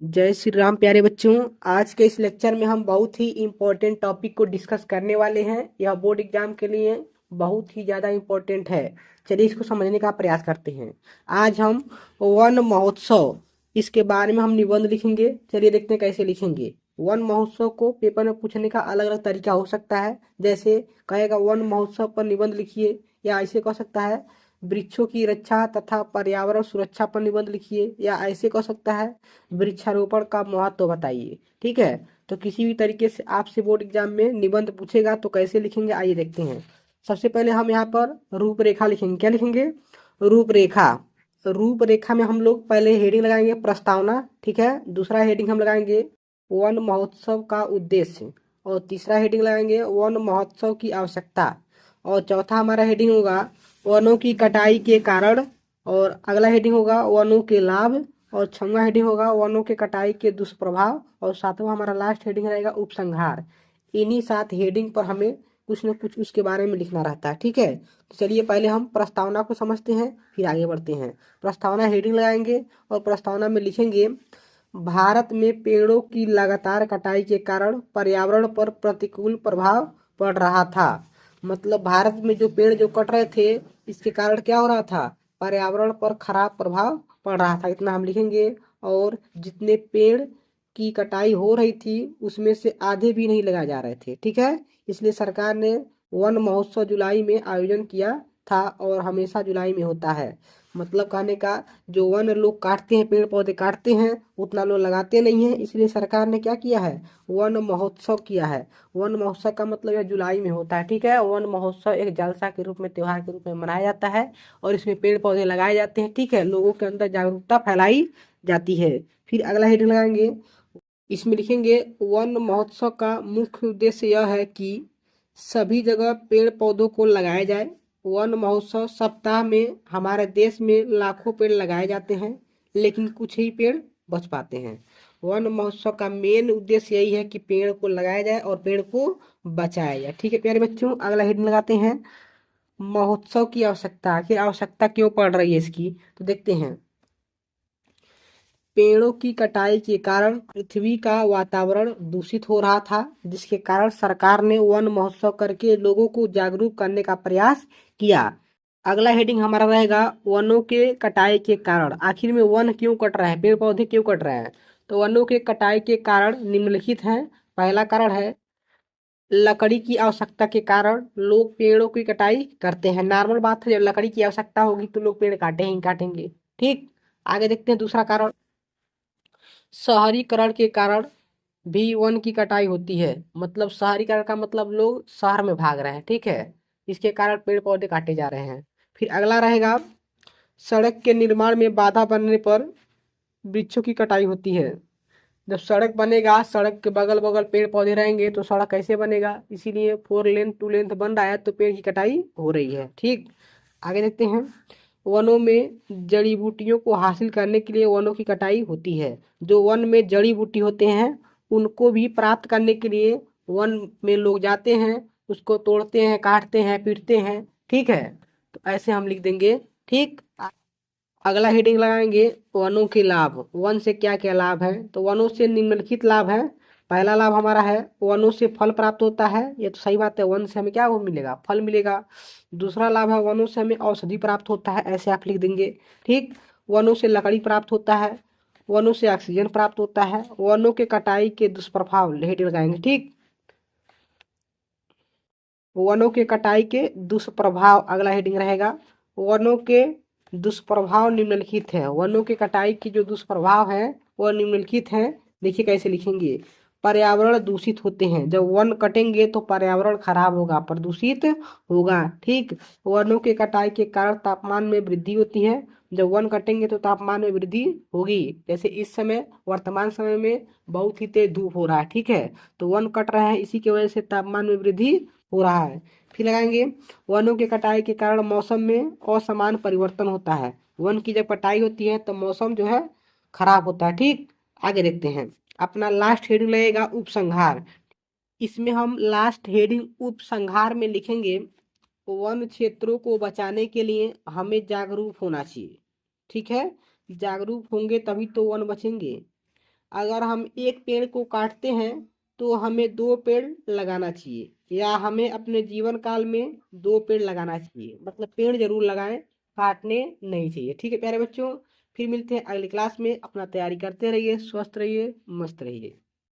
जय श्री राम प्यारे बच्चों। आज के इस लेक्चर में हम बहुत ही इम्पोर्टेंट टॉपिक को डिस्कस करने वाले हैं। यह बोर्ड एग्जाम के लिए बहुत ही ज़्यादा इम्पोर्टेंट है। चलिए इसको समझने का प्रयास करते हैं। आज हम वन महोत्सव इसके बारे में हम निबंध लिखेंगे। चलिए देखते हैं कैसे लिखेंगे। वन महोत्सव को पेपर में पूछने का अलग अलग तरीका हो सकता है। जैसे कहेगा वन महोत्सव पर निबंध लिखिए, या ऐसे कह सकता है वृक्षों की रक्षा तथा पर्यावरण सुरक्षा पर निबंध लिखिए, या ऐसे कह सकता है वृक्षारोपण का महत्व बताइए। ठीक है, तो किसी भी तरीके से आपसे बोर्ड एग्जाम में निबंध पूछेगा तो कैसे लिखेंगे, आइए देखते हैं। सबसे पहले हम यहाँ पर रूपरेखा लिखेंगे। क्या लिखेंगे? रूपरेखा। रूपरेखा में हम लोग पहले हेडिंग लगाएंगे प्रस्तावना। ठीक है, दूसरा हेडिंग हम लगाएंगे वन महोत्सव का उद्देश्य, और तीसरा हेडिंग लगाएंगे वन महोत्सव की आवश्यकता, और चौथा हमारा हेडिंग होगा वनों की कटाई के कारण, और अगला हेडिंग होगा वनों के लाभ, और छठवां हेडिंग होगा वनों के कटाई के दुष्प्रभाव, और सातवां हमारा लास्ट हेडिंग रहेगा उपसंहार। इन्हीं 7 हेडिंग पर हमें कुछ न कुछ उसके बारे में लिखना रहता है। ठीक है, तो चलिए पहले हम प्रस्तावना को समझते हैं, फिर आगे बढ़ते हैं। प्रस्तावना हेडिंग लगाएंगे और प्रस्तावना में लिखेंगे भारत में पेड़ों की लगातार कटाई के कारण पर्यावरण पर प्रतिकूल प्रभाव पड़ रहा था। मतलब भारत में जो पेड़ जो कट रहे थे, इसके कारण क्या हो रहा था? पर्यावरण पर खराब प्रभाव पड़ रहा था, इतना हम लिखेंगे। और जितने पेड़ की कटाई हो रही थी उसमें से आधे भी नहीं लगाए जा रहे थे। ठीक है, इसलिए सरकार ने वन महोत्सव जुलाई में आयोजन किया था, और हमेशा जुलाई में होता है। मतलब कहने का, जो वन लोग काटते हैं, पेड़ पौधे काटते हैं, उतना लोग लगाते नहीं हैं। इसलिए सरकार ने क्या किया है? वन महोत्सव किया है। वन महोत्सव का मतलब यह जुलाई में होता है। ठीक है, वन महोत्सव एक जलसा के रूप में, त्योहार के रूप में मनाया जाता है, और इसमें पेड़ पौधे लगाए जाते हैं। ठीक है, लोगों के अंदर जागरूकता फैलाई जाती है। फिर अगला हेडिंग लगाएंगे, इसमें लिखेंगे वन महोत्सव का मुख्य उद्देश्य यह है कि सभी जगह पेड़ पौधों को लगाया जाए। वन महोत्सव सप्ताह में हमारे देश में लाखों पेड़ लगाए जाते हैं, लेकिन कुछ ही पेड़ बच पाते हैं। वन महोत्सव का मेन उद्देश्य यही है कि पेड़ को लगाया जाए और पेड़ को बचाया जाए। ठीक है प्यारे बच्चों, अगला हेडिंग लगाते हैं महोत्सव की आवश्यकता। आखिर आवश्यकता क्यों पड़ रही है इसकी, तो देखते हैं। पेड़ों की कटाई के कारण पृथ्वी का वातावरण दूषित हो रहा था, जिसके कारण सरकार ने वन महोत्सव करके लोगों को जागरूक करने का प्रयास किया। अगला हेडिंग हमारा रहेगा वनों के कटाई के कारण। आखिर में वन क्यों कट रहा है, पेड़ पौधे क्यों कट रहे हैं? तो वनों के कटाई के कारण निम्नलिखित हैं। पहला कारण है लकड़ी की आवश्यकता के कारण लोग पेड़ों की कटाई करते हैं। नॉर्मल बात है, जब लकड़ी की आवश्यकता होगी तो लोग पेड़ काटे ही काटेंगे। ठीक, आगे देखते हैं दूसरा कारण। शहरीकरण के कारण भी वन की कटाई होती है। मतलब शहरीकरण का मतलब लोग शहर में भाग रहे हैं। ठीक है, इसके कारण पेड़ पौधे काटे जा रहे हैं। फिर अगला रहेगा सड़क के निर्माण में बाधा बनने पर वृक्षों की कटाई होती है। जब सड़क बनेगा, सड़क के बगल बगल पेड़ पौधे रहेंगे तो सड़क कैसे बनेगा? इसीलिए 4 लेन 2 लेन बन रहा है, तो पेड़ की कटाई हो रही है। ठीक, आगे देखते हैं। वनों में जड़ी बूटियों को हासिल करने के लिए वनों की कटाई होती है। जो वन में जड़ी बूटी होते हैं उनको भी प्राप्त करने के लिए वन में लोग जाते हैं, उसको तोड़ते हैं, काटते हैं, पीटते हैं। ठीक है, तो ऐसे हम लिख देंगे। ठीक, अगला हेडिंग लगाएंगे वनों के लाभ। वन से क्या क्या लाभ है? तो वनों से निम्नलिखित लाभ है। पहला लाभ हमारा है वनों से फल प्राप्त होता है। ये तो सही बात है, वन से हमें क्या वो मिलेगा? फल मिलेगा। दूसरा लाभ है वनों से हमें औषधि प्राप्त होता है, ऐसे आप लिख देंगे। ठीक, वनों से लकड़ी प्राप्त होता है, वनों से ऑक्सीजन प्राप्त होता है। वनों के कटाई के दुष्प्रभाव हेडिंग लगाएंगे। ठीक, वनों के कटाई के दुष्प्रभाव अगला हेडिंग रहेगा। वनों के दुष्प्रभाव निम्नलिखित है। वनों के कटाई के जो दुष्प्रभाव है वह निम्नलिखित है। देखिए कैसे लिखेंगे। पर्यावरण दूषित होते हैं। जब वन कटेंगे तो पर्यावरण खराब होगा, प्रदूषित होगा। ठीक, वनों के कटाई के कारण तापमान में वृद्धि होती है। जब वन कटेंगे तो तापमान में वृद्धि होगी। जैसे इस समय वर्तमान समय में बहुत ही तेज धूप हो रहा है। ठीक है, तो वन कट रहा है, इसी की वजह से तापमान में वृद्धि हो रहा है। फिर लगाएंगे वनों की कटाई के कारण मौसम में असमान परिवर्तन होता है। वन की जब कटाई होती है तो मौसम जो है खराब होता है। ठीक, आगे देखते हैं। अपना लास्ट हेडिंग लगेगा उपसंहार। इसमें हम लास्ट हेडिंग उपसंहार में लिखेंगे वन क्षेत्रों को बचाने के लिए हमें जागरूक होना चाहिए। ठीक है, जागरूक होंगे तभी तो वन बचेंगे। अगर हम एक पेड़ को काटते हैं तो हमें 2 पेड़ लगाना चाहिए, या हमें अपने जीवन काल में 2 पेड़ लगाना चाहिए। मतलब पेड़ जरूर लगाएं, काटने नहीं चाहिए। ठीक है प्यारे बच्चों, फिर मिलते हैं अगली क्लास में। अपना तैयारी करते रहिए, स्वस्थ रहिए, मस्त रहिए।